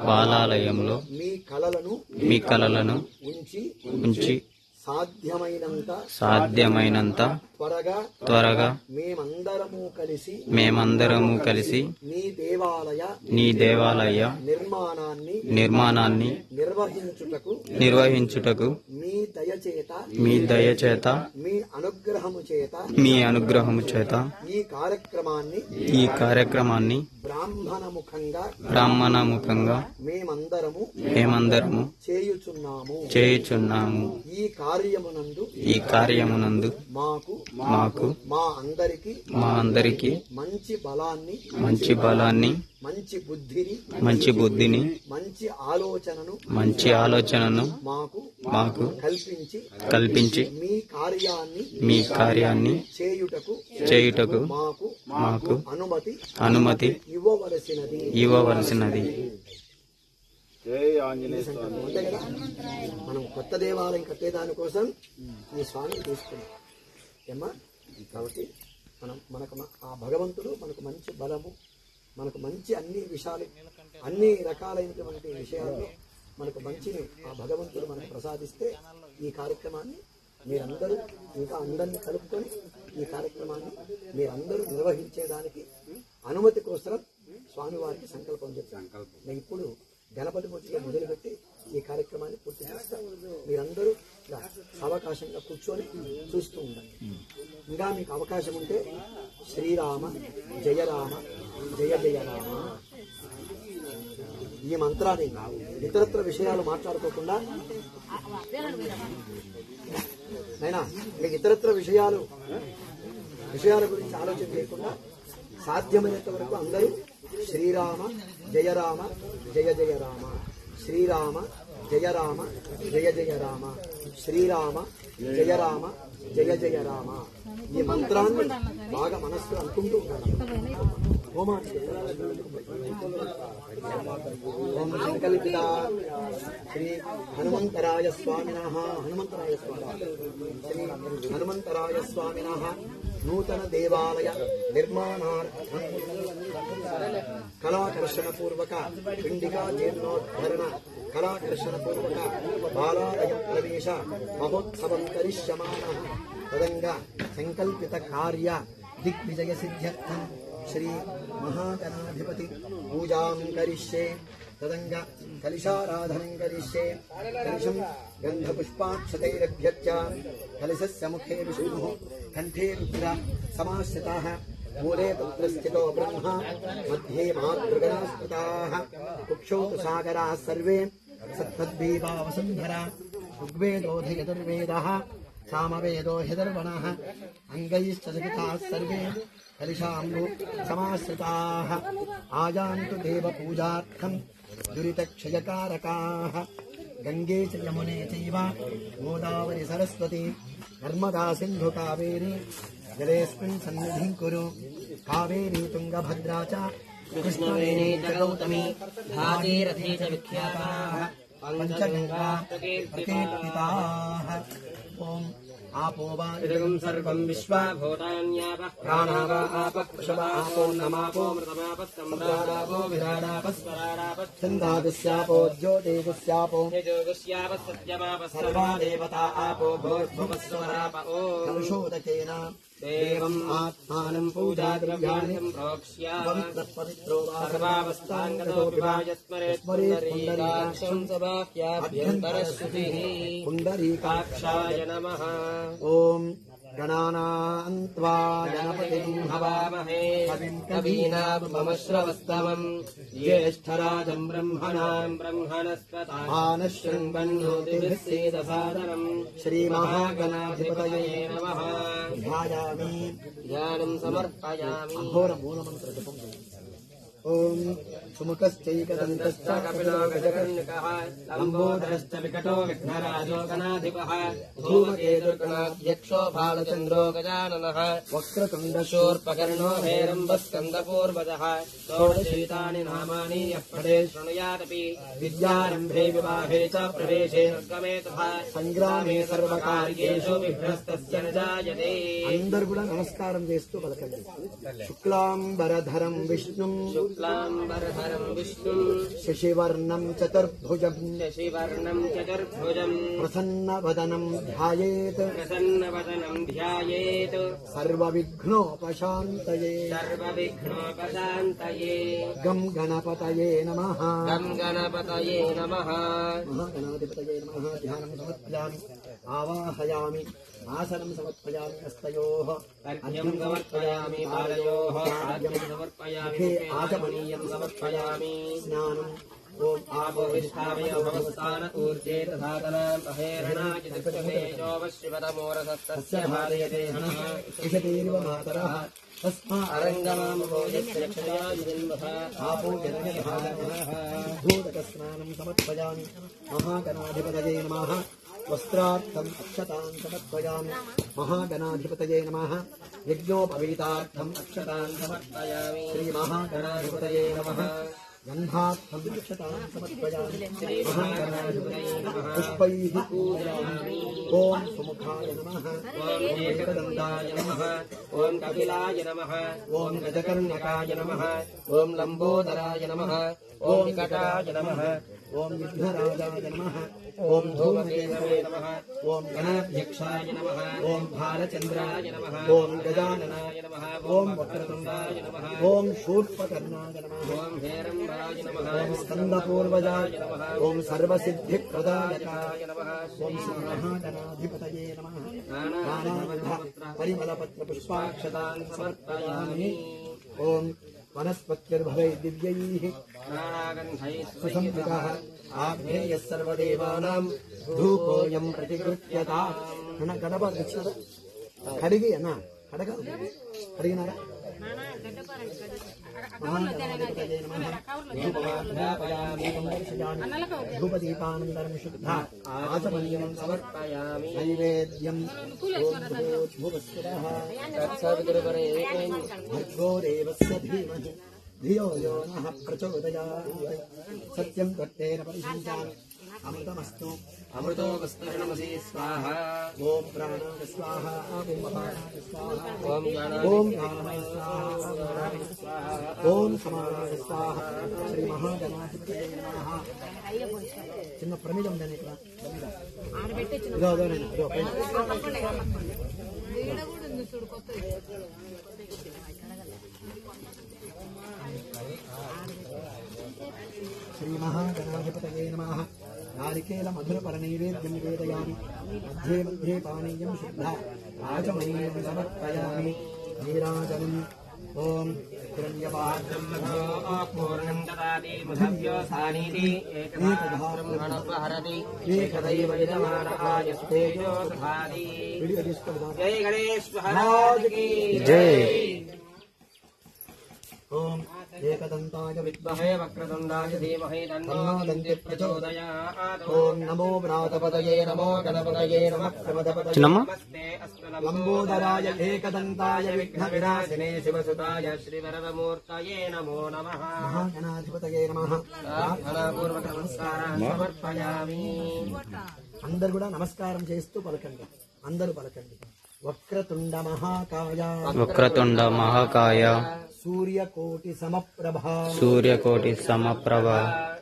బాలాలయంలో మీ కలలను ఉంచి సాధ్యమైనంత త్వరగా మేమందరము కలిసి నీ దేవాలయ నిర్మాణాన్ని నిర్వహించుటకు మీ దయచేత మీ అనుగ్రహము చేత ఈ కార్యక్రమాన్ని బ్రాహ్మణముఖంగా మేమందరము చేయుచున్నాము. ఈ కార్యమునందు మాకు మా అందరికి మంచి బలాన్ని మంచి బుద్ధిని మంచి ఆలోచనను మాకు కల్పించి మీ కార్యాన్ని చేయుటకు మాకు అనుమతి ఇవ్వవలసినది. మనం కొత్త దేవాలయం కట్టేదాని కోసం ఈ స్వామిని తీసుకున్నాం ఏమ్మా. కాబట్టి మనకు ఆ భగవంతుడు మనకు మంచి బలము, మనకు మంచి అన్ని విషయాలు, అన్ని రకాలైనటువంటి విషయాల్లో మనకు మంచిని ఆ భగవంతుడు మనకు ప్రసాదిస్తే ఈ కార్యక్రమాన్ని మీరందరూ ఇంకా అందరినీ కలుపుకొని ఈ కార్యక్రమాన్ని మీరందరూ నిర్వహించేదానికి అనుమతి కోసం స్వామివారికి సంకల్పం చేస్తాను. నేను ఇప్పుడు గణపతి పూజగా మొదలుపెట్టి ఈ కార్యక్రమాన్ని పూర్తి చేస్తాం. మీరందరూ అవకాశంగా కూర్చొని చూస్తూ ఉండండి. ఇంకా మీకు అవకాశం ఉంటే శ్రీరామ జయ రామ జయ జయ రామ ఈ మంత్రాన్ని ఇతరత్ర విషయాలు మాట్లాడుకోకుండా నైనా మీకు ఇతరత్ర విషయాల గురించి ఆలోచన చేయకుండా సాధ్యమైనంత వరకు అందరూ శ్రీరామ జయ రామ జయ జయ రామ, శ్రీరామ జయ రామ జయ జయ రామ, శ్రీరామ జయ రామ జయ జయ రామ ఈ మంత్రాన్ని బాగా మనస్సులో అనుకుంటూ ఉంటాను. ఓం సంకల్పిత శ్రీ హనుమంతరాయ స్వామినః శ్రీ హనుమంతరాయ స్వామినః నూతన దేవాలయ నిర్మాణార్థం కళాకర్షణ పూర్వక పిండికా జీర్ణోద్ధరణ కళాకర్షణ పూర్వక బాలాలయ ప్రవేశ మహోత్సవం కరిష్యమానః తదంగా సంకల్పిత కార్య దిగ్విజయ సిద్ధ్యర్థం శ్రీ మహాగణాధిపతి పూజాం కరిష్యే. తదంగా కలశారాధనం కరిష్యే. కలశం గంధపుష్పాక్షతైరభ్యర్చ్య కలశస్య ముఖే విష్ణుః కంఠే రుద్ర సమాశ్రితాః మూలే తత్ర స్థితో బ్రహ్మ మధ్యే మాతృగణా స్మృతాః కుక్షౌ తు సాగరాः సర్వే సత్పద్భీపా వసుంధరా ఋగ్వేదోऽధయతుర్వేదः సామవేదో హ్యదర్వణः అంగైశ్చ జగతాः సర్వే కలిశాంబు సమాశ్రితాః ఆజాంతు దేవ పూజార్థం దురితక్షయకారకాः గంగే చ యమునే చైవ గోదావరి సరస్వతి నర్మదా సింధు కావేరీ జలేస్మిన్ సన్నిధిం కురు. కావేరీ తుంగభద్రా చ కృష్ణవేణీ చ గౌతమీ భాగీరథీ చ విఖ్యాతాః పంచగంగా ప్రకీర్తితాః. ఓం आपो वा इदगं सर्वं विश्वा भूतान्यापः प्राणा वा आपः पृषवा आपो नमापो मृतमापस्सम्राडापो विराडापस्वराडापश्छन्दादस्यापो ज्योतिगस्यापो तेजोगस्यापः सत्यमापः सर्वा देवता आपो भूर्भुवस्वराप ओ कलशोदकेन देवम् आत्मानं पूजाद्रव्याणि प्रोक्ष्य पवित्रो वा सर्वावस्थाङ्गतोऽपि वा यस्मरेत्पुण्डरीकाक्षं सबाह्याभ्यन्तरश्रुतिः पुण्डरीकाक्षाय नमः. ओम गणानान्त्वा गणपतिं हवामहे कविं कवीनामुपमश्रवस्तमं ज्येष्ठराजं ब्रह्मणां ब्रह्मणस्पताः शृण्वन्नोतिभिस्सेदसादरम् श्रीमहागणाधिपतये नमः. ध्यायामि ध्यानं समर्पयामि. घोरमूलमन्त्रजपं. ओम सुमुखश्चैकदन्तश्च कपिलो गजकर्णिकः लम्बोदरश्च विकटो विघ्नराजो गणाधिपः धूमकेतुर्गणाध्यक्षो बालचन्द्रो गजाननः वक्रतुण्डशूर्पकर्णो हेरम्बः स्कन्दपूर्वजः षोडशैतानि नामानि यः पठेत् शृणुयादपि विद्यारम्भे विवाहे च प्रवेशे निर्गमे तथा सङ्ग्रामे सर्वकार्येषु विभ्रस्तस्य न जायते. అందరూ కూడా నమస్కారం చేస్తూ పలకండి. శుక్లాంబరధరం విష్ణుం శుక్లాంబరధరం శశివర్ణం చతుర్భుజం ప్రసన్నవదనం ధ్యాయేత్ సర్వవిఘ్నోపశాంతయే గం గణపతయే నమః మహాగణాధిపతయే నమః. ధ్యానం సమర్పయామి, ఆవాహయామి, ఆసనం సమర్పయామి, హస్తయోః అర్ఘ్యం సమర్పయామి, పాదయోః ఆర్ఘ్యం సమర్పయామి, ఆచమనీయం సమర్పయామి. స్నానం ఓం ఆపోవిష్టామయ భవస్థాన ఊర్జే తథాతనాం అహేరణాయ దిక్షతేజోవశ్రిపదమోరసస్తస్య భారయతే హనః ఇషతీర్వ మాతరః తస్మా అరంగమామోజక్షయాజిన్వః ఆపో జనయధానః. భూతకస్నానం సమర్పయామి, మహాగణాధిపతయే నమః. వస్త్రార్థం అక్షతాన్ సమర్పయామి, మహాగణాధిపతయే నమః. యజ్ఞోపవీతార్థం అక్షతాన్ సమర్పయామి, శ్రీ మహాగణాధిపతయే నమః. గంధార్థం అక్షతాన్ సమర్పయామి, మహాగణాధిపతయే నమః. పుష్పైః పూజయామి. ఓం సుముఖాయ నమః, ఓం ఏకదంతాయ నమః, ఓం కపిలాయ నమః, ఓం గజకర్ణకాయ నమః, ఓం లంబోదరాయ నమః, ఓం నికటాయ నమః, ఓం విఘ్నరాజాయ నమః, ఓం ధూమకేతవే నమః, ఓం గణాధ్యక్షాయ నమః, ఓం భాలచంద్రాయ నమః, ఓం గజాననాయ నమః, ఓం వక్రతుండాయ నమః, ఓం శూర్పకర్ణాయ నమః, ఓం హేరంబాయ నమః, ఓం స్కందపూర్వజాయ నమః, ఓం సర్వసిద్ధిప్రదాయకాయ నమః, ఓం శ్రీ మహాగణాధిపతయే నమః. నానావిధ పరిమళపత్ర పుష్పాక్షతాన్ సమర్పయామి. ఓం వనస్పత్యుర్భవై దివ్యైః సుసంవృతః ఆగ్నేయः సర్వదేవానాం ధూపోయం ప్రతిగృహ్యతాం. గణపతి వచ్చినారా? కడిగి అన్న కడిగినారా? ధూపదీపానందరం శుద్ధ ఆచమనీయం సమర్పయామి. నైవేద్యం భర్గో దేవస్య ధీమహి ధియో యో నః ప్రచోదయాత్. సత్యం త్వత్తేన పరిశుంచామి, అమృతమస్తు అమృతోऽस्तु నమసి స్వాహ. ఓం ప్రాణాయ స్వాహ, ఓం అపానాయ స్వాహ, ఓం జ్ఞానాయ స్వాహ, ఓం సమానాయ స్వాహ. శ్రీ మహాగణాధిపతయే నమః. చిన్న ప్రమిద ఉందండి ఇక్కడ. ఇదో అదోనైనా ఇదో పైన శ్రీ మహాగణాధిపతయే నమః. నారికేల మధురపర నైవేద్యం నివేదయామి. మధ్యే మధ్యే పానీయం శుద్ధ ఆచమనీయం సమర్పయామి. నీరాజనం ఓం హిరణ్యపాత్రం పూర్ణం దదాతి మధవ్యోసానీతి ఏకధాబ్రహ్మణోపహరతి ఏకదైవ యజమాన ఆయస్తేజో దధాతి. జై గణేశ్ మహారాజ్ కీ జై. ఓం ఏకదంతాయ విద్మహే వక్రతుండాయ ధీమహి తన్నో దంతి ప్రచోదయాత్. ఓం నమో వ్రాతపతయే నమో గణపతయే నమః ప్రమదపతయే నమస్తే అస్తు లంబోదరాయ ఏకదంతాయ విఘ్న వినాశినే శివసుతాయ శ్రీవరదమూర్తయే నమో నమః. మహాగణాధిపతయే నమః. ప్రార్థనాపూర్వక నమస్కారాన్ని సమర్పయామి. అందరు కూడా నమస్కారం చేస్తూ పలకండి. అందరూ పలకండి. వక్రతుండ మహాకాయ వక్రతుండ మహాకాయ సూర్యకోటి సమప్రభ సూర్యకోటి సమప్రభ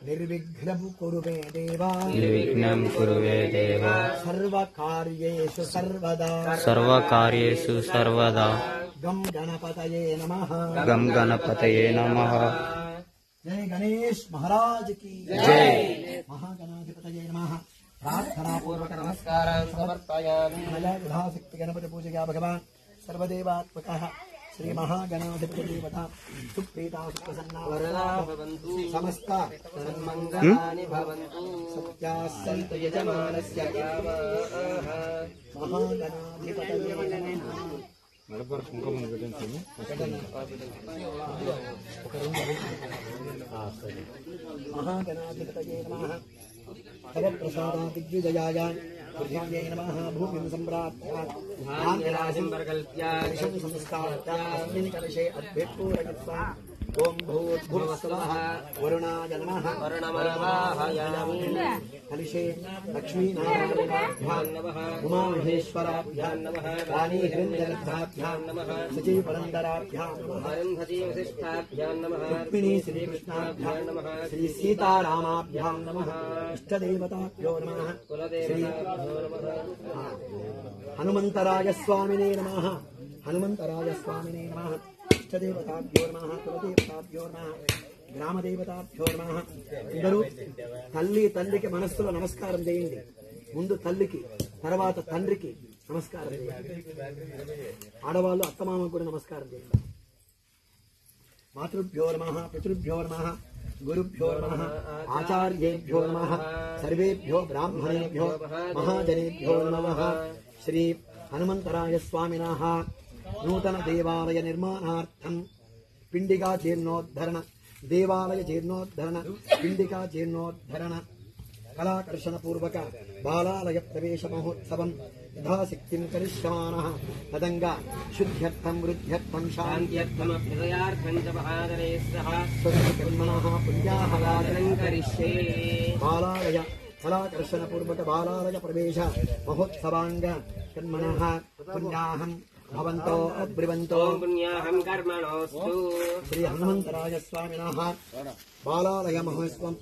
నిర్విఘ్నం కురు మే దేవా నిర్విఘ్నం కురు మే దేవ సర్వకార్యేషు సర్వదా సర్వకార్యేషు సర్వదా. గం గణపతయే నమః. గం గణపతయే నమః. జై గణేష్ మహారాజ్ కి జై. మహాగణాధిపతయే నమః. ప్రార్థనాపూర్వక నమస్కారాన్ని సమర్పయామి. మయా యథాశక్తి గణపతి పూజగా భగవాన్ సర్వదేవాత్మకః శ్రీ మహాగణాధిపతిదేవత సుప్రీతా సుప్రసన్నా వరదా భవంతు. సమస్త సన్మంగళాని భవంతు. సత్యాః సంతు యజమానస్య కామాః. మహాగణాధిపతయే నమః. మహాగణాధిపతయే నమః. తవ ప్రసాదా దిగ్విజయాయ పృథివ్యై నమః. భూమిం సంప్రాప్య ధాన్యరాశిం పరికల్ప్య దిశం సంస్థాప్య అస్మిన్ కలశే అద్భుతపూరయత్వా ఓం భూర్భువస్వః వరుణాయ నమః వరుణమవాహయామి కలిషే లక్ష్మీనారాయణాభ్యాం నమః ఉమామహేశ్వరాభ్యాం నమః వాణీహిరణ్యగర్భాభ్యాం నమః శచీపరందరాభ్యాం నమః అరుంధతీ వశిష్టాభ్యాం నమః రుక్మిణీ శ్రీకృష్ణాభ్యాం నమః శ్రీ సీతారామాభ్యాం నమః ఇష్టదేవతాభ్యో నమః కులదేవతాభ్యో నమః హనుమంతరాయ స్వామినే నమః హనుమంతరాయ స్వామినే నమః ఇష్టదేవతాభ్యో నమః కులదేవతాభ్యో నమః గ్రామదేవతాభ్యో నమః. అందరూ తండ్రికి మనస్సులో నమస్కారం చేయండి. ముందు తల్లికి, తర్వాత తండ్రికి నమస్కారం చేయండి. ఆడవాళ్ళు అత్తమామకు కూడా నమస్కారం చేయండి. మాతృభ్యో నమః పితృభ్యో నమః గురుభ్యో నమః ఆచార్యేభ్యో నమః సర్వేభ్యో బ్రాహ్మణేభ్యో మహాజనేభ్యో నమః. శ్రీ హనుమంతరాయ స్వామినః నూతన దేవాలయ నిర్మాణార్థం పిండికా జీర్ణోద్ధరణ దేవాలయ జీర్ణోద్ధరణ పిండికా జీర్ణోద్ధరణ కళాకర్షణ పూర్వక బాలాలయ ప్రవేశ మహోత్సవం యథాశక్తిం కరిష్యమానః తదంగా శుద్ధ్యర్థం వృద్ధ్యర్థం శాంత్యర్థం హృదయార్థం చ మహాదరే సహ స్వకర్మణః పుణ్యాహవాదనం కరిష్యే. బాలాలయ కళాకర్షణ పూర్వక బాలాలయ ప్రవేశ మహోత్సవాంగ కర్మణః పుణ్యాహం భవంతో అబ్రివంతో పుణ్యాహం కర్మణోస్తు. శ్రీ హనుమంతరాయ స్వామినః బాలాలయ మహోత్సవం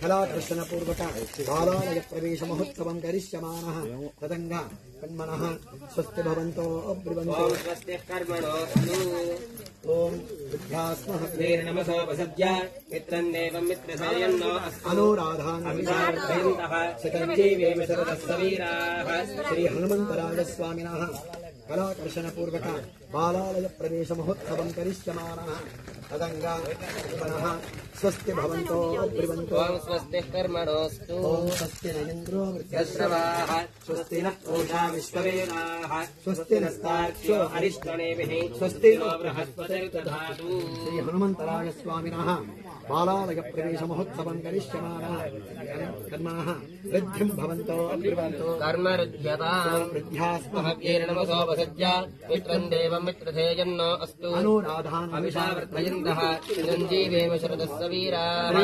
కళాకర్షణ పూర్వక బాలాలయ ప్రవేశ మహోత్సవం కరిష్యమానః తదంగా కర్మణః స్వస్తి భవంతో అబ్రివంతో స్వస్తి కర్మణోస్తు. ఓం బుద్ధ్యాస్మః నమసో వసద్య మిత్రం దేవం మిత్రసాయన్నో అనురాధానః సకంజీవేమ శరదస్స వీరాః. శ్రీ హనుమంతరాయ స్వామినః కళాకర్షణ పూర్వక బాలాలయ ప్రవేశ మహోత్సవం కరిష్యమానః తదంగా కర్మణః స్వస్తి భవంతో అబ్రివంతో స్వస్తి కర్మణోస్తు. ఓం స్వస్తి నరేంద్రో వృద్ధశ్రవాః స్వస్తి నః పూషా విశ్వవేదాః స్వస్తి నస్తార్క్ష్యో అరిష్టనేమిః స్వస్తి నో బృహస్పతిర్దధాతు. శ్రీ హనుమంతరాయ స్వామినః బాలాలయ ప్రవేశ మహోత్సవం కరిష్యమానః కర్మణః వృద్ధిం భవంతో అబ్రివంతో కర్మరుధ్యతాం. వృద్ధ్యాస్మః నమసో వసద్య మిత్రం దేవం మిత్రధేయన్నో అస్తు అనురాధానః చిరంజీవేమ శరదస్స వీరాః.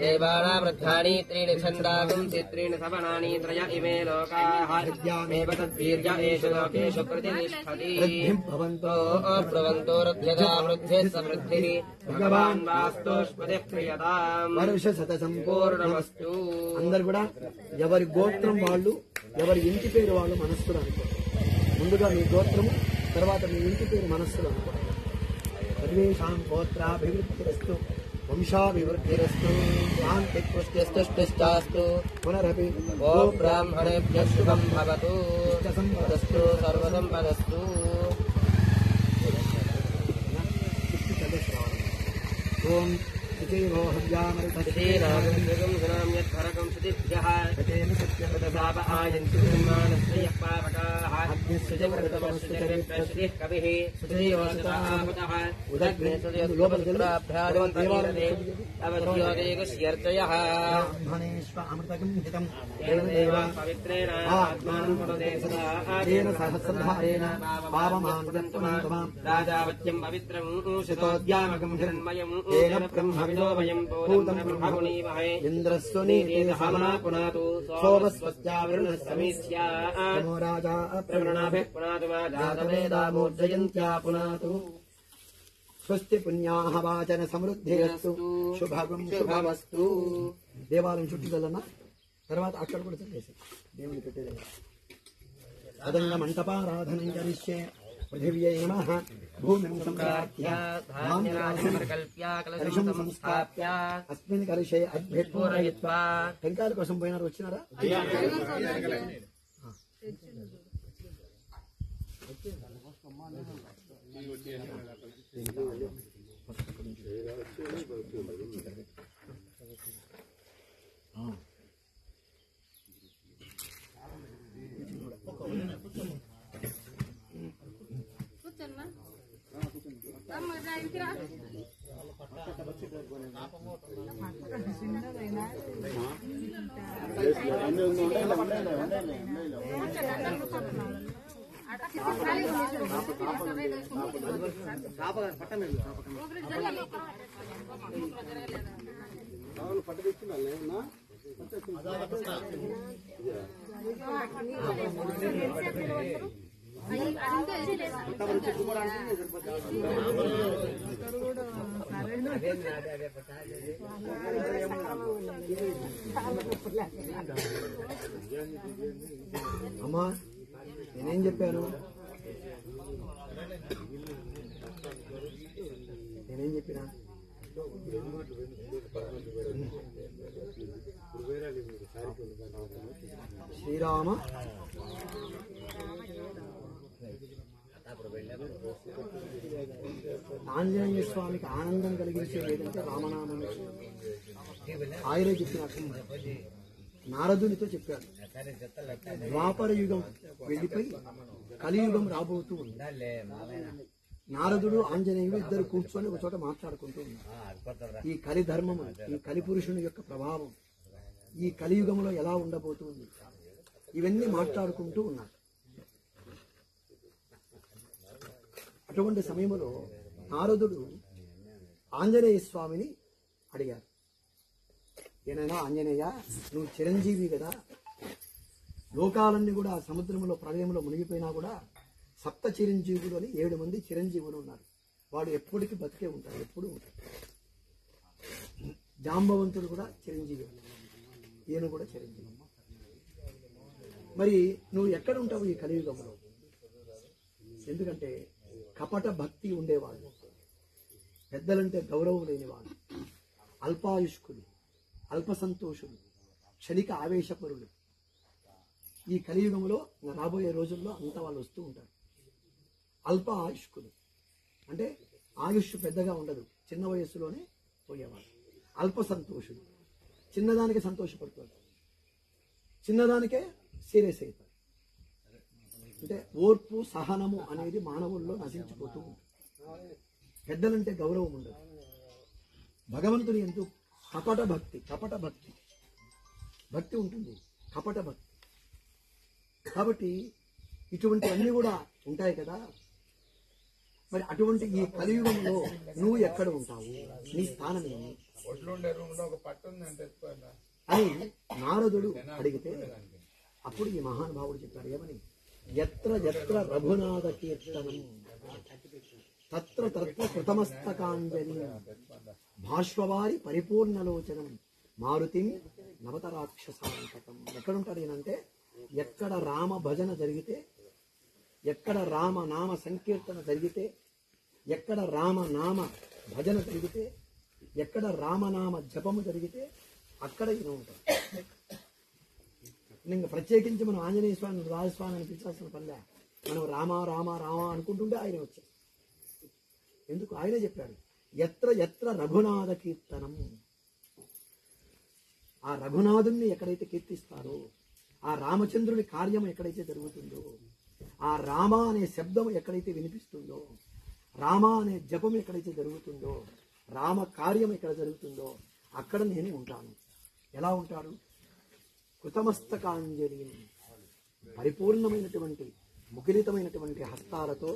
దేవానా వృద్ధాని త్రీణి ఛందాగుంసి త్రీణి సవనాని త్రయ ఇమే లోకాః విద్యామేవ తద్వీర్య ఏషు లోకేషు ప్రతిష్ఠతి. వృద్ధిం భవంతో అబ్రవంతో రుధ్యతా వృద్ధిః సమృద్ధిః భగవాన్ వాస్తోష్పతిః క్రియతాం. వర్ష శత సంపూర్ణమస్తు. అందరు కూడా ఎవరి గోత్రం వాళ్ళు, ఎవరి ఇంటి పేరు వాళ్ళు మనస్సులు అనుకోండి. ముందుగా మీ గోత్రము, తర్వాత మీ ఇంటి పేరు మనస్సులు అనుకోండి. సర్వేషాం గోత్రాభివృద్ధిరస్తు వంశాభివృద్ధిరస్తు శాంతిపుష్టిస్తు పునరపి ఓ బ్రాహ్మణేభ్యః శుభం భవతు సంపదస్తు సర్వసంపదస్తు. ఓం రాజావత్యం పవిత్రం శతోద్యామకం హిరణ్మయం ఇంద్రస్వని పునాతు సోమస్వస్యావరుణః సమీస్యామో రాజా ప్రవృణాభిః పునాతు మా జాతవేదామూర్జయంత్యా పునాతు. స్వస్తి పుణ్యాః వాచన సమృద్ధిరస్తు శుభం శుభమస్తు. దేవాలయం చుట్టూ వెళ్ళన్నా, తర్వాత అక్కడ కూడా చదివేసి దేవుని పెట్టేది అదంగా మంటపారాధనం కరిష్యే. పృథివ్యై నమః భూమిం సంప్రాప్య కలశం సంస్థాప్య అస్మిన్ కలశే అద్భుతపూరయిత్వా. టెంకాయల కోసం పోయినారు, వచ్చినారా? అమ్మా నేనేం చెప్పాను? నేనేం చెప్పినా? శ్రీరామ ఆంజనేయ స్వామికి ఆనందం కలిగించేది ఏదంటే రామనామం. ఆయనే చెప్పినట్టు నారదునితో చెప్పాడు. ద్వాపర యుగం వెళ్ళిపోయి కలియుగం రాబోతూ ఉంది. నారదుడు ఆంజనేయుడు ఇద్దరు కూర్చొని ఒక చోట మాట్లాడుకుంటూ ఉన్నారు. ఈ కలి ధర్మము, ఈ కలి పురుషుని యొక్క ప్రభావం ఈ కలియుగంలో ఎలా ఉండబోతుంది, ఇవన్నీ మాట్లాడుకుంటూ ఉన్నారు. అటువంటి సమయంలో నారదుడు ఆంజనేయ స్వామిని అడిగారు. ఏనైనా ఆంజనేయ, నువ్వు చిరంజీవి కదా, లోకాలన్నీ కూడా సముద్రంలో ప్రళయంలో మునిగిపోయినా కూడా సప్త చిరంజీవులు అని 7 మంది చిరంజీవులు ఉన్నారు. వాడు ఎప్పటికీ బతికే ఉంటాడు, ఎప్పుడు ఉంటాడు. జాంబవంతుడు కూడా చిరంజీవి, ఈయన కూడా చిరంజీవి. మరి నువ్వు ఎక్కడ ఉంటావు ఈ కలియుగంలో? ఎందుకంటే కపట భక్తి ఉండేవాళ్ళు, పెద్దలంటే గౌరవం లేనివాళ్ళు, అల్పాయుష్కులు, అల్ప సంతోషులు, క్షణిక ఆవేశపరులు. ఈ కలియుగంలో రాబోయే రోజుల్లో అంతా వాళ్ళు వస్తూ ఉంటారు. అల్ప ఆయుష్కులు అంటే ఆయుష్ పెద్దగా ఉండదు, చిన్న వయస్సులోనే పోయేవాళ్ళు. అల్ప సంతోషులు, చిన్నదానికి సంతోషపడుతారు, చిన్నదానికే సీరియస్ అవుతారు. అంటే ఓర్పు సహనము అనేది మానవుల్లో నశించిపోతూ ఉంటుంది. పెద్దలంటే గౌరవం ఉండదు. భగవంతుని ఎందుకు కపట భక్తి, కపట భక్తి, భక్తి ఉంటుంది, కపట భక్తి. కాబట్టి ఇటువంటివన్నీ కూడా ఉంటాయి కదా. మరి అటువంటి ఈ కలియుగంలో నువ్వు ఎక్కడ ఉంటావు, నీ స్థానం ఏమి అని నారదుడు అడిగితే అప్పుడు ఈ మహానుభావుడు చెప్పారు ఏమని, ఎత్ర ఎత్ర రఘునాథ కీర్తనం తత్ర తత్ర కృతమస్తకాంజలి భాష్వవారి పరిపూర్ణలోచనం మారుతిం నవతరాక్షసాంతకం. ఎక్కడుంటారు ఈయనంటే, ఎక్కడ రామ భజన జరిగితే, ఎక్కడ రామనామ సంకీర్తన జరిగితే, ఎక్కడ రామనామ భజన జరిగితే, ఎక్కడ రామనామ జపము జరిగితే అక్కడ ఈయన ఉంటారు. ఇంకా ప్రత్యేకించి మనం ఆంజనేయ స్వామిని రాజస్వామి అని పిలిచాల్సిన పనిలే. మనం రామ రామ రామ అనుకుంటుంటే ఆయన వచ్చారు. ఎందుకు? ఆయనే చెప్పాడు, ఎత్ర ఎత్ర రఘునాథ కీర్తనం. ఆ రఘునాథుణ్ణి ఎక్కడైతే కీర్తిస్తారో, ఆ రామచంద్రుని కార్యం ఎక్కడైతే జరుగుతుందో, ఆ రామ అనే శబ్దం ఎక్కడైతే వినిపిస్తుందో, రామ అనే జపం ఎక్కడైతే జరుగుతుందో, రామ కార్యం ఎక్కడ జరుగుతుందో అక్కడ నేను ఉంటాను. ఎలా ఉంటాడు? కృతమస్తకాంజలి, పరిపూర్ణమైనటువంటి ముఖరితమైనటువంటి హస్తాలతో,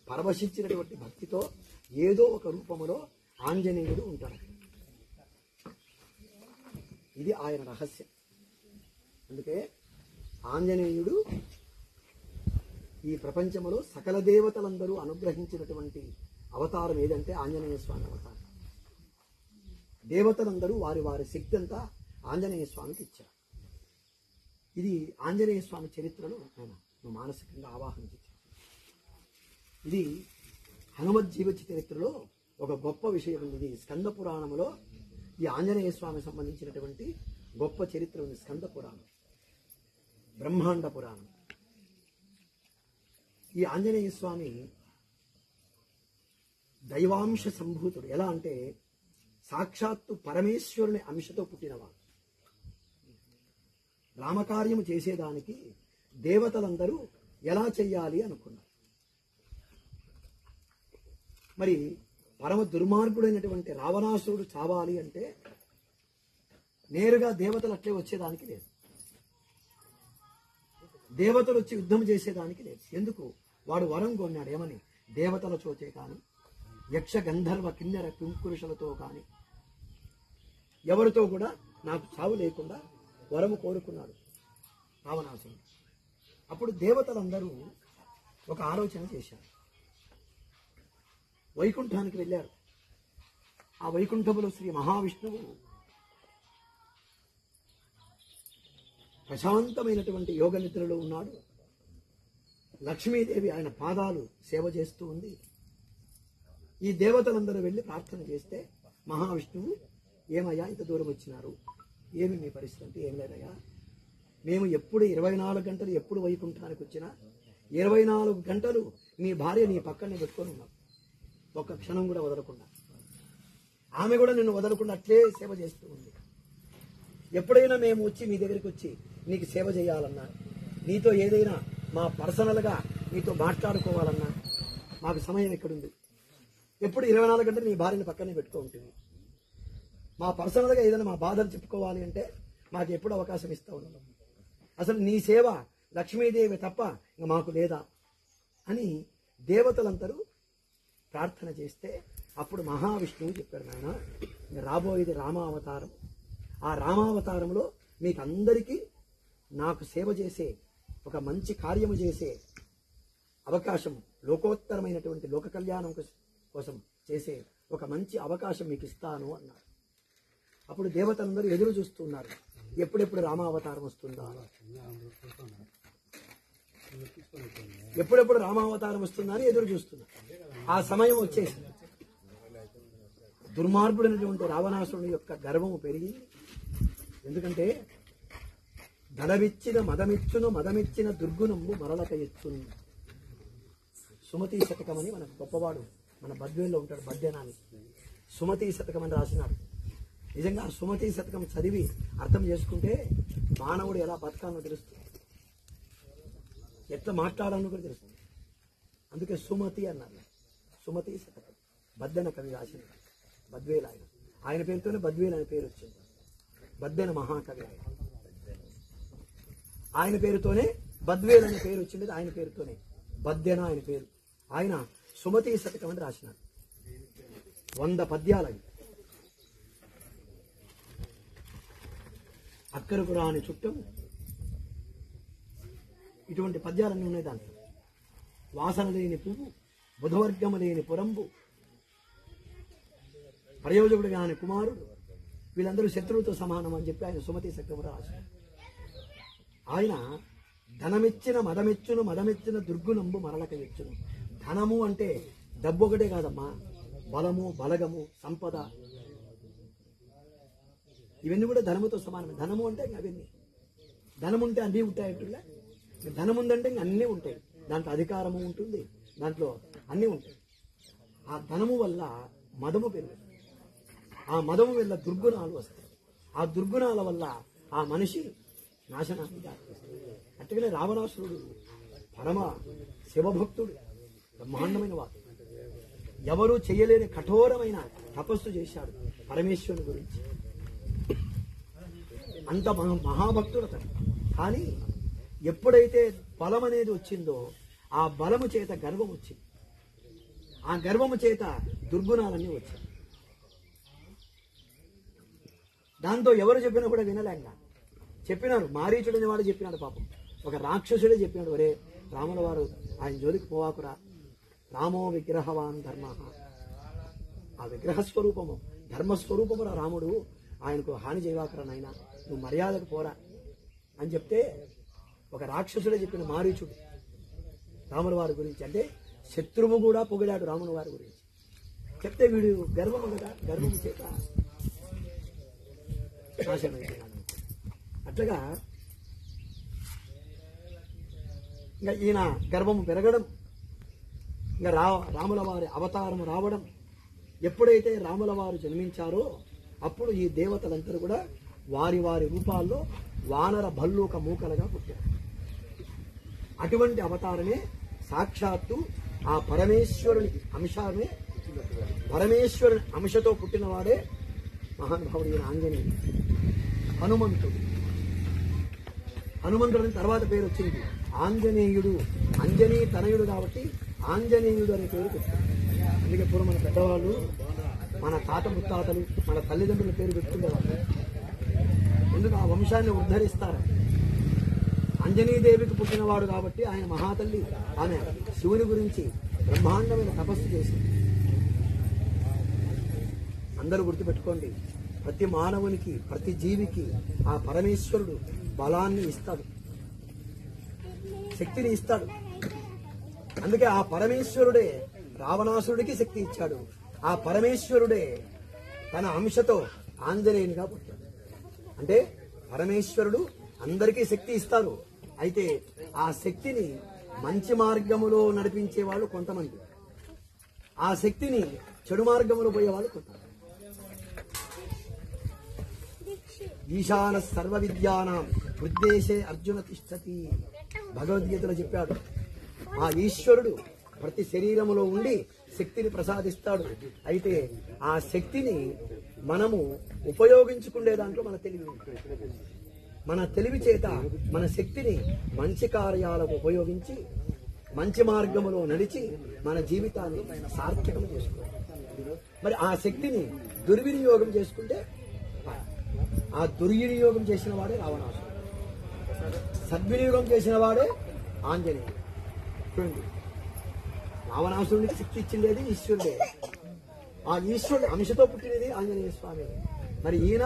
పరవశించినటువంటి భక్తితో ఏదో ఒక రూపములో ఆంజనేయుడు ఉంటాడు. ఇది ఆయన రహస్యం. అందుకే ఆంజనేయుడు ఈ ప్రపంచంలో సకల దేవతలందరూ అనుగ్రహించినటువంటి అవతారం ఏదంటే ఆంజనేయ స్వామి అవతారం. దేవతలందరూ వారి వారి శక్తి అంతా ఆంజనేయ స్వామికి ఇచ్చారు. ఇది ఆంజనేయ స్వామి చరిత్రలో నువ్వు మానసికంగా ఆవాహన. ఇది హనుమజ్జీవచ చరిత్రలో ఒక గొప్ప విషయం ఉంది. ఇది స్కంద పురాణంలో ఈ ఆంజనేయ స్వామి సంబంధించినటువంటి గొప్ప చరిత్ర ఉంది. స్కంద పురాణం, బ్రహ్మాండ పురాణం. ఈ ఆంజనేయ స్వామి దైవాంశ సంభూతుడు. ఎలా అంటే సాక్షాత్తు పరమేశ్వరుని అంశతో పుట్టినవాడు. రామకార్యము చేసేదానికి దేవతలందరూ ఎలా చెయ్యాలి అనుకున్నారు. మరి పరమ దుర్మార్గుడైనటువంటి రావణాసురుడు చావాలి అంటే నేరుగా దేవతలు అట్లే వచ్చేదానికి లేదు. దేవతలు వచ్చి యుద్ధం చేసేదానికి లేదు. ఎందుకు? వాడు వరం కొన్నాడు ఏమని? దేవతల చోతే కాని, యక్ష గంధర్వ కిన్నెర కింపురుషులతో కాని ఎవరితో కూడా నాకు చావు లేకుండా వరము కోరుకున్నాడు రావణాసురుడు. అప్పుడు దేవతలందరూ ఒక ఆలోచన చేశారు. వైకుంఠానికి వెళ్ళారు. ఆ వైకుంఠములో శ్రీ మహావిష్ణువు ప్రశాంతమైనటువంటి యోగ నిద్రలో ఉన్నాడు. లక్ష్మీదేవి ఆయన పాదాలు సేవ చేస్తూ ఉంది. ఈ దేవతలందరూ వెళ్ళి ప్రార్థన చేస్తే మహావిష్ణువు, ఏమయ్యా ఇంత దూరం వచ్చినారు, ఏమి మీ పరిస్థితి? ఏం లేదయ్యా, మేము ఎప్పుడు 24 గంటలు ఎప్పుడు వైకుంఠానికి వచ్చినా 24 గంటలు నీ భార్య నీ పక్కనే పెట్టుకొని ఉన్నాం, ఒక్క క్షణం కూడా వదలకుండా. ఆమె కూడా నిన్ను వదలకుండా అట్లే సేవ చేస్తూ ఉంది. ఎప్పుడైనా మేము వచ్చి మీ దగ్గరికి వచ్చి నీకు సేవ చేయాలన్నా, నీతో ఏదైనా మా పర్సనల్గా నీతో మాట్లాడుకోవాలన్నా మాకు సమయం ఎక్కడుంది? ఎప్పుడు 24 గంటలు నీ భార్యని పక్కనే పెట్టుకో ఉంటుంది. మా పర్సనల్గా ఏదైనా మా బాధలు చెప్పుకోవాలి అంటే మాకు ఎప్పుడు అవకాశం ఇస్తా ఉన్నాం. అసలు నీ సేవ లక్ష్మీదేవి తప్ప ఇంకా మాకు లేదా అని దేవతలందరూ ప్రార్థన చేస్తే అప్పుడు మహావిష్ణువు చెప్పాడు, నాయన రాబోయేది రామావతారం. ఆ రామావతారంలో మీకు అందరికీ నాకు సేవ చేసే, ఒక మంచి కార్యము చేసే అవకాశం, లోకోత్తరమైనటువంటి లోక కళ్యాణం కోసం చేసే ఒక మంచి అవకాశం మీకు ఇస్తాను అన్నారు. అప్పుడు దేవతలందరూ ఎదురు చూస్తున్నారు, ఎప్పుడెప్పుడు రామావతారం వస్తుందా, ఎప్పుడెప్పుడు రామావతారం వస్తుందా అని ఎదురు చూస్తున్నారు. ఆ సమయం వచ్చేసింది. దుర్మార్గుడైనటువంటి రావణాసురుని యొక్క గర్వము పెరిగింది. ఎందుకంటే ధనమిచ్చిన మదమిచ్చిన దుర్గుణము మరలక ఎచ్చును. సుమతి శతకం అని మనకు గొప్పవాడు మన బద్వేల్లో ఉంటాడు, బద్దెనాని. సుమతి శతకం అని రాసినాడు. నిజంగా సుమతి శతకం చదివి అర్థం చేసుకుంటే మానవుడు ఎలా బతకాలో తెలుస్తుంది, ఎట్లా మాట్లాడాలో కూడా తెలుస్తుంది. అందుకే సుమతి అన్నారు. సుమతి శతకం బద్దెన కవి రాసిన బద్వేలు. ఆయన పేరుతోనే బద్వేలు అనే పేరు వచ్చింది. బద్దెన మహాకవి ఆయన పేరుతోనే బద్వేలు అనే పేరు వచ్చింది. ఆయన పేరుతోనే బద్దెన ఆయన పేరు. ఆయన సుమతి శతకం అని రాసినాడు. 100 పద్యాలవి. అక్కరకు రాని చుట్టం, ఇటువంటి పద్యాలన్నీ ఉన్నాయి దాంట్లో. వాసన లేని పువ్వు, బుధవర్గము లేని పురంబు, ప్రయోజకుడు కాని కుమారుడు, వీళ్ళందరూ శత్రువుతో సమానం అని చెప్పి ఆయన సుమతి శతకం రాశారు. ఆయన ధనమిచ్చిన మదమిచ్చిన దుర్గుణంబు మరలక ఇచ్చును. ధనము అంటే డబ్బు ఒకటే కాదమ్మా, బలము, బలగము, సంపద, ఇవన్నీ కూడా ధనముతో సమానమే. ధనము అంటే అవన్నీ, ధనం ఉంటే అన్నీ ఉంటాయంటులే. ధనం ఉందంటే ఇంక అన్నీ ఉంటాయి. దాంట్లో అధికారము ఉంటుంది, దాంట్లో అన్నీ ఉంటాయి. ఆ ధనము వల్ల మదము పెరుగుతుంది. ఆ మదము వల్ల దుర్గుణాలు వస్తాయి. ఆ దుర్గుణాల వల్ల ఆ మనిషి నాశనానికి దారితీస్తుంది. అట్టుగానే రావణాసురుడు పరమ శివభక్తుడు, బ్రహ్మాండమైన వాడు. ఎవరూ చేయలేని కఠోరమైన తపస్సు చేశాడు పరమేశ్వరుని గురించి. అంత మహాభక్తుడు అతను. కానీ ఎప్పుడైతే బలం అనేది వచ్చిందో ఆ బలము చేత గర్వం వచ్చింది. ఆ గర్వము చేత దుర్గుణాలన్నీ వచ్చాయి. దాంతో ఎవరు చెప్పినా కూడా వినలేక చెప్పినారు. మారీచుడని వాడు చెప్పినాడు. పాపం ఒక రాక్షసుడే చెప్పినాడు, ఒరే రాముల వారు ఆయన జోలికి పోవాకురా, రామో విగ్రహవాన్ ధర్మ. ఆ విగ్రహ స్వరూపము, ధర్మస్వరూపము రాముడు, ఆయనకు హాని చేయవాకురా నాయన, నువ్వు మర్యాదకు పోరా అని చెప్తే ఒక రాక్షసుడే చెప్పిన మారీచుడు రాముల వారి గురించి. అంటే శత్రువు కూడా పొగిడాడు రాముల వారి గురించి. చెప్తే వీడు గర్వము కదా, గర్వము చేత నాశనం అయిపోయినాడు. అట్లాగా ఇంకా ఈయన గర్వము పెరగడం, ఇంకా రాముల వారి అవతారం రావడం. ఎప్పుడైతే రాముల వారు జన్మించారో అప్పుడు ఈ దేవతలందరూ కూడా వారి వారి రూపాల్లో వానర భల్లూక మూకలుగా పుట్టారు. అటువంటి అవతారమే సాక్షాత్తు ఆ పరమేశ్వరుని అంశాన్ని, పరమేశ్వరుని అంశతో పుట్టినవాడే మహానుభావుడు ఈయన ఆంజనేయుడు. హనుమంతుడు, హనుమంతుడిని తర్వాత పేరు వచ్చింది ఆంజనేయుడు అంజనీ తనయుడు కాబట్టి ఆంజనేయుడు అనే పేరు పెట్టారు. అందుకే పూర్వం మన పెద్దవాళ్ళు, మన తాత ముత్తాతలు, మన తల్లిదండ్రుల పేరు పెట్టుకునేవాళ్ళు. ఎందుకు? ఆ వంశాన్ని ఉద్ధరిస్తారు. అంజనీదేవికి పుట్టినవాడు కాబట్టి ఆయన మహాతల్లి. ఆమె శివుని గురించి బ్రహ్మాండమైన తపస్సు చేసింది. అందరూ గుర్తుపెట్టుకోండి, ప్రతి మానవునికి, ప్రతి జీవికి ఆ పరమేశ్వరుడు బలాన్ని ఇస్తాడు, శక్తిని ఇస్తాడు. అందుకే ఆ పరమేశ్వరుడే రావణాసురుడికి శక్తి ఇచ్చాడు. ఆ పరమేశ్వరుడే తన అంశతో ఆంజనేయునిగా పుట్టాడు. అంటే పరమేశ్వరుడు అందరికీ శక్తి ఇస్తారు. అయితే ఆ శక్తిని మంచి మార్గములో నడిపించే వాళ్ళు కొంతమంది, ఆ శక్తిని చెడు మార్గములో పోయేవాళ్ళు కొంతమంది. ఈశాన సర్వ విద్యానాం ఉద్దేశే అర్జున తిష్టతి భగవద్గీతలో చెప్పాడు. ఆ ఈశ్వరుడు ప్రతి శరీరములో ఉండి శక్తిని ప్రసాదిస్తాడు. అయితే ఆ శక్తిని మనము ఉపయోగించుకునే దాంట్లో మన తెలివి ఉంటుంది. మన తెలివి చేత మన శక్తిని మంచి కార్యాలకు ఉపయోగించి మంచి మార్గములో నడిచి మన జీవితాన్ని సార్థకం చేసుకోవాలి. మరి ఆ శక్తిని దుర్వినియోగం చేసుకుంటే, ఆ దుర్వినియోగం చేసిన వాడే రావణాసురుడు, సద్వినియోగం చేసిన వాడే ఆంజనేయుడు. చూడండి, రావణాసురుడికి శక్తి ఇచ్చిండేది ఈశ్వరుడే. ఆ ఈశ్వరుడు అంశతో పుట్టినది ఆంజనేయ స్వామి. మరి ఈయన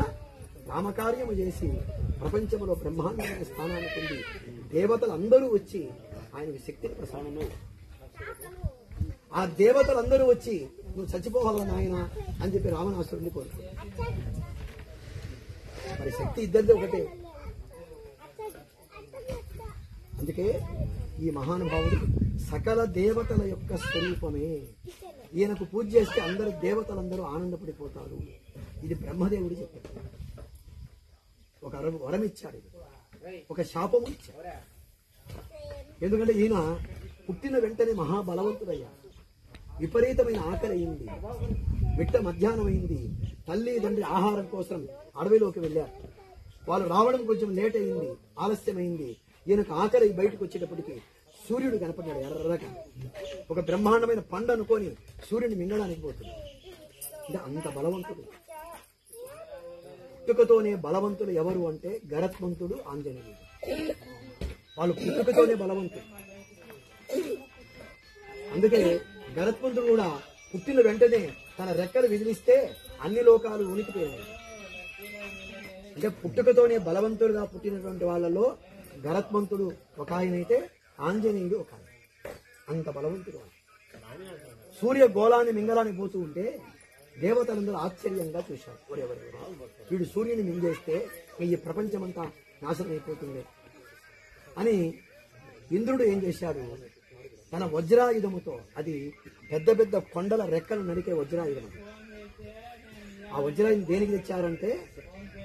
రామకార్యము చేసి ప్రపంచంలో బ్రహ్మాండమైన స్థానాన్ని పొంది దేవతలందరూ వచ్చి ఆయనకు శక్తిని ప్రసాదము. ఆ దేవతలందరూ వచ్చి నువ్వు చచ్చిపోవాలి నాయన అని చెప్పి రావణాసురుడిని కోరుకున్నారు. మరి శక్తి ఇద్దరిది ఒకటే. అందుకే ఈ మహానుభావుడు సకల దేవతల యొక్క స్వరూపమే. ఈయనకు పూజ చేస్తే అందరు దేవతలందరూ ఆనందపడిపోతారు. ఇది బ్రహ్మదేవుడు చెప్పాడు. ఒక వరం ఇచ్చాడు, ఒక శాపము ఇచ్చాడు. ఎందుకంటే ఈయన పుట్టిన వెంటనే మహాబలవంతుడయ్యా. విపరీతమైన ఆకలి అయింది, మిట్ట మధ్యాహ్నం అయింది. తల్లి తండ్రి ఆహారం కోసం అడవిలోకి వెళ్ళారు. వాళ్ళు రావడం కొంచెం లేట్ అయింది, ఆలస్యమైంది. ఈయనకు ఆకలి బయటకు వచ్చేటప్పటికి సూర్యుడు కనపడ్డాడు ఎర్రగా. ఒక బ్రహ్మాండమైన పండు అనుకొని సూర్యుని మింగడానికి పోతుంది. అంటే అంత బలవంతుడు. పుట్టుకతోనే బలవంతుడు ఎవరు అంటే గరత్మంతుడు, ఆంజనేయుడు. వాళ్ళు పుట్టుకతోనే బలవంతుడు. అందుకే గరత్మంతుడు కూడా పుట్టిన వెంటనే తన రెక్కలు విదిలిస్తే అన్ని లోకాలు ఉనికిపోయాయి. అంటే పుట్టుకతోనే బలవంతుడుగా పుట్టినటువంటి వాళ్ళలో గరత్మంతుడు ఒక ఆయనైతే ఆంజనేయుడు ఒక ఆయన. అంత బలవంతుడు. సూర్య గోళాన్ని మింగలానికి పోతూ ఉంటే దేవతలందరూ ఆశ్చర్యంగా చూశారు. వీడు సూర్యుని మింగేస్తే ఈ ప్రపంచమంతా నాశనం అయిపోతుంది అని ఇంద్రుడు ఏం చేశాడు? తన వజ్రాయుధముతో, అది పెద్ద పెద్ద కొండల రెక్కలు నరికే వజ్రాయుధం. ఆ వజ్రాయుధం దేనికి తెచ్చారంటే,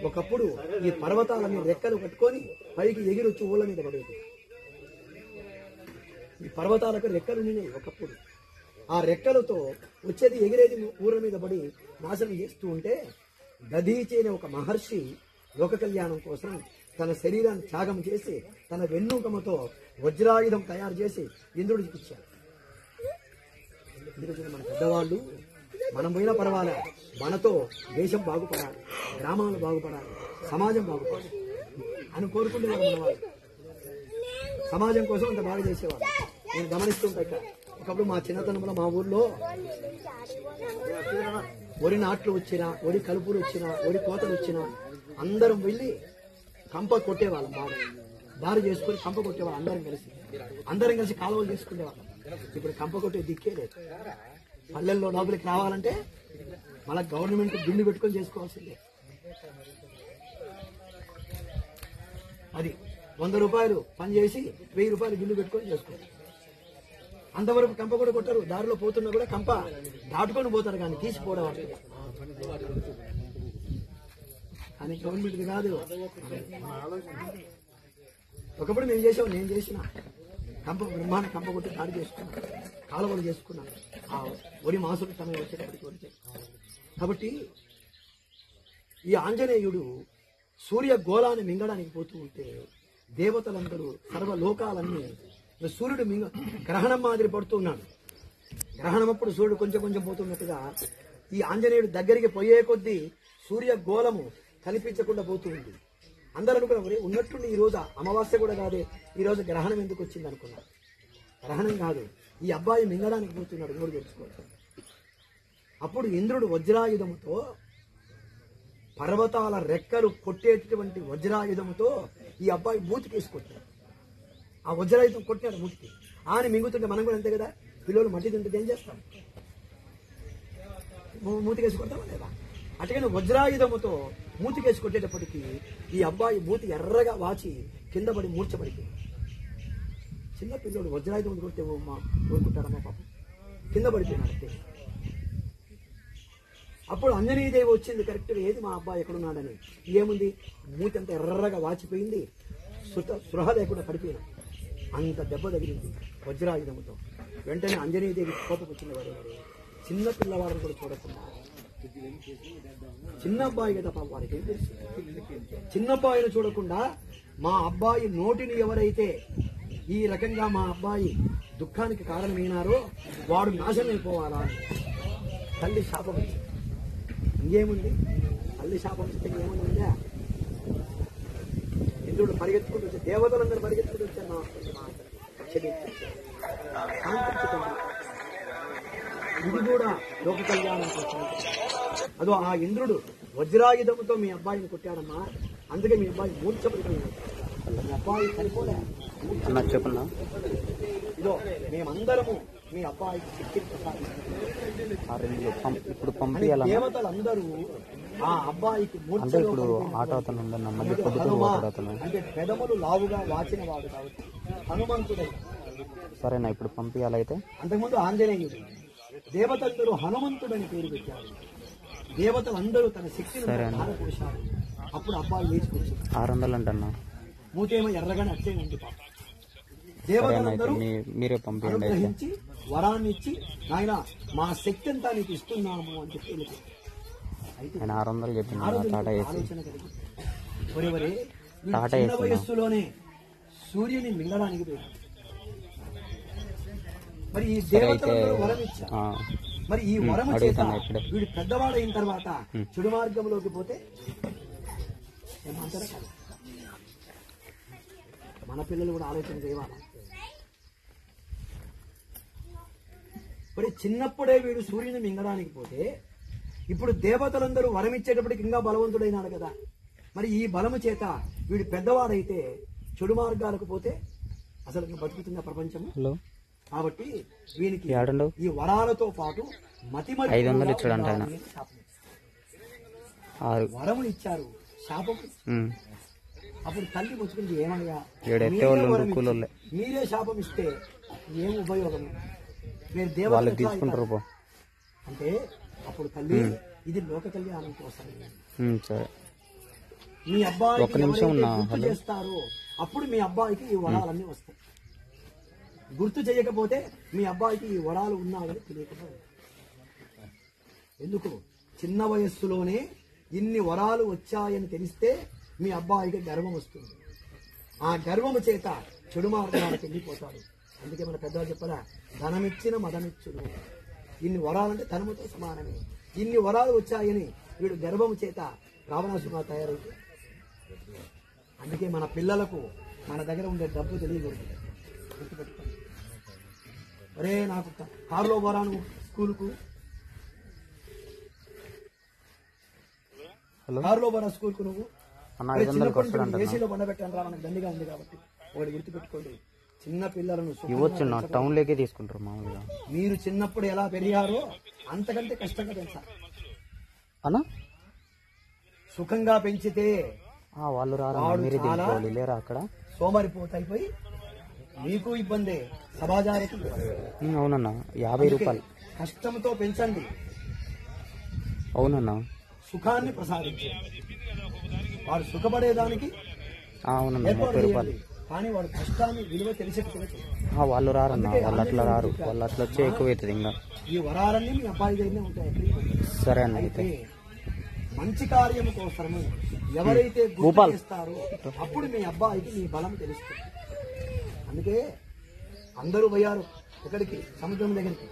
ఒకప్పుడు ఈ పర్వతాల మీద రెక్కలు కట్టుకొని పైకి ఎగిరొచ్చి ఊళ్ళ మీద పడేది. ఈ పర్వతాలకు రెక్కలు ఉన్నాయి ఒకప్పుడు. ఆ రెక్కలతో వచ్చేది ఎగిరేది ఊళ్ళ మీద పడి నాశనం చేస్తూ ఉంటే, దధీచి అనే ఒక మహర్షి లోక కళ్యాణం కోసం తన శరీరాన్ని త్యాగం చేసి తన వెన్నుకమతో వజ్రాయుధం తయారు చేసి ఇంద్రుడికి ఇచ్చాడు. ఎందుకంటే మన పెద్దవాళ్ళు మనం పోయినా పర్వాలే, మనతో దేశం బాగుపడాలి, గ్రామాలు బాగుపడాలి, సమాజం బాగుపడాలి అని కోరుకుంటున్నారు మన వాళ్ళు. సమాజం కోసం అంత బాగా చేసేవాళ్ళు. నేను గమనిస్తుంటా. ఇక్కడ ఒకప్పుడు మా చిన్నతనంలో మా ఊర్లో వరి నాట్లు వచ్చినా, వరి కలుపులు వచ్చినా, వరి కోతలు వచ్చినా అందరం వెళ్ళి కంప కొట్టేవాళ్ళం. బారు చేసుకుని కంప కొట్టేవాళ్ళం. అందరం కలిసి కాలువలు చేసుకునేవాళ్ళం. ఇప్పుడు కంప కొట్టే దిక్కే లేదు. పల్లెల్లో లోపలికి రావాలంటే మళ్ళీ గవర్నమెంట్ బిల్లు పెట్టుకొని చేసుకోవాల్సిందే. అది 100 రూపాయలు పని చేసి 1000 రూపాయలు బిల్లు పెట్టుకొని చేసుకోవాలి. అంతవరకు కంప కూడా కొట్టరు. దారిలో పోతున్నా కూడా కంప దాటుకొని పోతారు, కానీ తీసిపోవడం వాటి. కానీ గవర్నమెంట్ కాదు. ఒకప్పుడు మేము చేసాం, నేను చేసిన కంప బ్రహ్మాండ కంప కొట్టి దాడి చేసుకున్నా, కాలువలు చేసుకున్నా. ఆ ఒడి మాసుడు సమయం వచ్చేటప్పటికి వచ్చే. కాబట్టి ఈ ఆంజనేయుడు సూర్య గోళాన్ని మింగడానికి పోతూ ఉంటే దేవతలందరూ, సర్వలోకాలన్నీ సూర్యుడు గ్రహణం మాదిరి పడుతూ ఉన్నాడు. గ్రహణం అప్పుడు సూర్యుడు కొంచెం కొంచెం పోతున్నట్టుగా ఈ ఆంజనేయుడు దగ్గరికి పోయే కొద్దీ సూర్య గోళము కనిపించకుండా పోతుంది. అందరూ అనుకున్నారు ఉన్నట్టుండి ఈ రోజు అమావాస్య కూడా కాదే, ఈ రోజు గ్రహణం ఎందుకు వచ్చింది అనుకున్నారు. గ్రహణం కాదు, ఈ అబ్బాయి మింగడానికి పోతున్నాడు, నోరు తెచ్చుకోవచ్చు. అప్పుడు ఇంద్రుడు వజ్రాయుధముతో పర్వతాల రెక్కలు కొట్టేటటువంటి వజ్రాయుధముతో ఈ అబ్బాయి మూతికేసుకొచ్చాడు. ఆ వజ్రాయుధం కొట్టాడు మూతికి. ఆయన మింగుతుంటే మనం కూడా అంతే కదా, పిల్లలు మట్టి తింటే ఏం చేస్తాం, మూతికేసి కొడతామా లేదా? అటుకని వజ్రాయుధముతో మూతికేసి కొట్టేటప్పటికీ ఈ అబ్బాయి మూతి ఎర్రగా వాచి కింద పడి మూర్చబడిపోయింది. చిన్న పిల్లడు వజ్రాయుధం కొడితే ఊరుకుంటారమ్మా పాపం, కింద పడిపోయినాడు. అప్పుడు అంజనీదేవి వచ్చింది కరెక్ట్గా, ఏది మా అబ్బాయి ఎక్కడున్నాడని. ఏముంది, మూతి అంత ఎర్రగా వాచిపోయింది, స్పృహ లేకుండా పడిపోయినా. అంత దెబ్బ తగిలింది వజ్రాయుధముతో. వెంటనే అంజనీదేవి కోపం వచ్చింది. వారు చిన్న పిల్లవాడిని కూడా చూడకుండా, చిన్న అబ్బాయి కదా పాప, వారికి ఏం తెలుసు, చిన్న అబ్బాయిని చూడకుండా మా అబ్బాయి నోటిని ఎవరైతే ఈ రకంగా మా అబ్బాయి దుఃఖానికి కారణమైనారో వాడు నాశనం అయిపోవాలా. తల్లి శాపం ఇచ్చింది. ఇంకేముంది, తల్లి శాపం ఇస్తే ఏమన్నా ఉందా? ఇంద్రుడు పరిగెత్తుకుంటూ వచ్చి, దేవతలందరూ పరిగెత్తుకుంటూ వచ్చారు. ఇది కూడా లోక కళ్యాణం కోసం. అదో ఆ ఇంద్రుడు వజ్రాయుధముతో మీ అబ్బాయిని కొట్టాడమ్మా, అందుకే మీ అబ్బాయి మూర్ఛపడిపోయాడు. మీ అబ్బాయి సరిపోలే, చెప్పన్నా. ఇదో మేమందరము మీ అబ్బాయికి శక్తి ప్రసాదిస్తాం. ఇప్పుడు పంపించాలి. దేవతలందరూ ఆ అబ్బాయికి అంటే ఇప్పుడు ఆట అంటే పెదములు లావుగా వాచిన వాడు కాబట్టి హనుమంతుడై. సరేనా, ఇప్పుడు పంపించాలి. అయితే అంతకుముందు ఆంజనేయుడు, దేవతలందరూ హనుమంతుడని పేరు పెట్టారు. దేవతలందరూ తన శక్తిని ధారపోశారు. అప్పుడు అబ్బాయి లేచుకొచ్చింది. 600 అంటన్నా, మూతేమో ఎర్రగానే అట్లే ఉంది పాప. దేవతలందరూ మీరే పంపించండి. అనుగ్రహించి వరాన్ని ఇచ్చి, నాయన మా శక్తి అంతా నీకు ఇస్తున్నాము అని చెప్పి అయితే 600 చెప్పింది. ఆలోచన కలిగి చిన్న వయస్సులోనే సూర్యుని మింగడానికి పోయాడు. మరి ఈ దేవతలందరూ వరం ఇచ్చారు. మరి ఈ వరము చేత వీడు పెద్దవాడైన తర్వాత చెడు మార్గంలోకి పోతే ఏమంటారా కాదు. మన పిల్లలు కూడా ఆలోచన చేయాలి. మరి చిన్నప్పుడే వీడు సూర్యుని మింగడానికి పోతే ఇప్పుడు దేవతలందరూ వరం ఇచ్చేటప్పటికి ఇంకా బలవంతుడైనాడు కదా. మరి ఈ బలము చేత వీడు పెద్దవాడైతే చెడు మార్గాలకు పోతే అసలు బతుకుతున్న ప్రపంచము. కాబట్టి వీనికి ఈ వరాలతో పాటు మతిమరి 500 ఇచ్చాడంట ఆయన. వరము ఇచ్చారు, శాపం. అప్పుడు తల్లి ముచ్చుకుంది, ఏమయ్యా మీరే శాపం ఇస్తే ఏం ఉపయోగము, మీరు దేవతలు తీసుకుంటారు అంటే అప్పుడు తల్లి ఇది లోక కళ్యాణం కోసం. మీ అబ్బాయికి గుర్తు చేస్తారో అప్పుడు మీ అబ్బాయికి ఈ వరాలన్నీ వస్తాయి. గుర్తు చేయకపోతే మీ అబ్బాయికి ఈ వరాలు ఉన్నాయని తెలియకపోతే. ఎందుకు, చిన్న వయస్సులోనే ఇన్ని వరాలు వచ్చాయని తెలిస్తే మీ అబ్బాయికి గర్వం వస్తుంది. ఆ గర్వము చేత చెడు మార్గాలకు వెళ్ళిపోతాడు. అందుకే మన పెద్దవాళ్ళు చెప్పారా, ధనమిచ్చిన మదమిచ్చును. ఇన్ని వరాలంటే ధనముతో సమానమే. ఇన్ని వరాలు వచ్చాయని వీడు గర్వము చేత రావణాసురుగా తయారైతే. అందుకే మన పిల్లలకు మన దగ్గర ఉండే డబ్బు తెలియకూడదు. గుర్తుపెట్టుకోండి. ఒరే నాకు కారులో పోరాను స్కూల్కు, కారులో పోరా స్కూల్కు, నువ్వు ఏసీలో బండబెట్టాను రా, మనకు దండిగా ఉంది కాబట్టి. ఒకటి గుర్తుపెట్టుకోండి, చిన్న పిల్లలను ఇవ్వచ్చు టౌన్ లోకే తీసుకుంటారు మామూలుగా. మీరు చిన్నప్పుడు ఎలా పెరిగారో అంతకంటే కష్టంగా పెంచాలి అన్నా. సుఖంగా పెంచితే వాళ్ళు రారా లేరా అక్కడ, సోమరిపోతైపోయి మీకు ఇబ్బందే, సమాజానికి. అవునన్నా, 50 రూపాయలు కష్టంతో పెంచండి. అవునన్నా, సుఖాన్ని ప్రసాదించండి. వాడు సుఖపడేదానికి అవునన్నా 30 రూపాయలు. కానీ వాడు కష్టాన్ని విలువ తెలిసేట్టుగా వాళ్ళు రారన్నా, వాళ్ళు అట్లా రారు, వాళ్ళు అట్లా వచ్చే ఎక్కువ అవుతుంది. ఇంకా ఈ వరాలన్నీ మీ అబ్బాయి దగ్గరనే ఉంటాయి. సరే అన్న, అయితే మంచి కార్యం కోసము ఎవరైతే గుర్తు చేస్తారో అప్పుడు మీ అబ్బాయికి మీ బలం తెలుస్తుంది. అందుకే అందరూ పోయారు ఎక్కడికి? సముద్రం దగ్గరికి.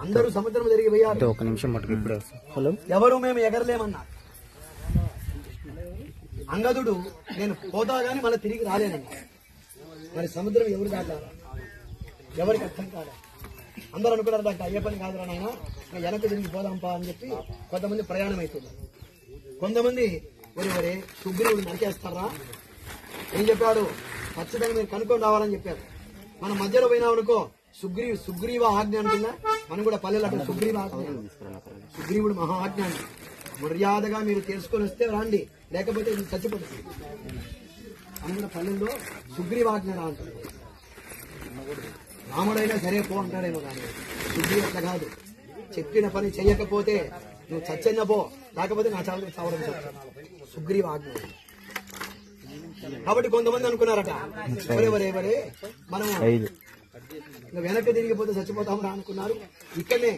అందరూ సముద్రం దగ్గరికి పోయారు. ఒక నిమిషం మటుకు ఇప్పుడే హలో ఎవరు మేము ఎగరలేమన్నారు. అంగదుడు నేను పోతా గాని మళ్ళీ తిరిగి రాలేనన్నా. మరి సముద్రం ఎవరు దాటారా? ఎవరికి అర్థం కాదా? అందరూ అనుకున్నారు దాంట్లో అయ్యే పని కాదురా నాయన, వెనక్కి తిరిగి పోదాంపా అని చెప్పి కొంతమంది ప్రయాణం అవుతున్నారు. కొంతమంది ఒరే సుగ్రీవుడు నరికేస్తారా? ఏం చెప్పాడు? ఖచ్చితంగా మీరు కనుక్కొని రావాలని చెప్పారు. మనం మధ్యలో పోయినామనుకో సుగ్రీవ ఆజ్ఞ అంటుందా? మనం కూడా పల్లెలు అక్కడ సుగ్రీవ ఆజ్ఞ, సుగ్రీవుడు మహా ఆజ్ఞ అండి. మర్యాదగా మీరు తెలుసుకొని వస్తే రాండి, లేకపోతే ఇది చచ్చిపోతుంది. అని కూడా పల్లెల్లో సుగ్రీవాజ్ఞ రా అంటారు. రాముడైనా సరే పో అంటాడేమో కానీ సుగ్రీవ అట్లా కాదు. చెప్పిన పని చెయ్యకపోతే నువ్వు చచ్చన్న పో, లేకపోతే నా చావు చావడం సుగ్రీవ ఆజ్ఞ. కాబట్టి కొంతమంది అనుకున్నారట ఎవరే మనం వెనక్కి తిరిగిపోతే చచ్చిపోతాం రా అనుకున్నారు. ఇక్కడనే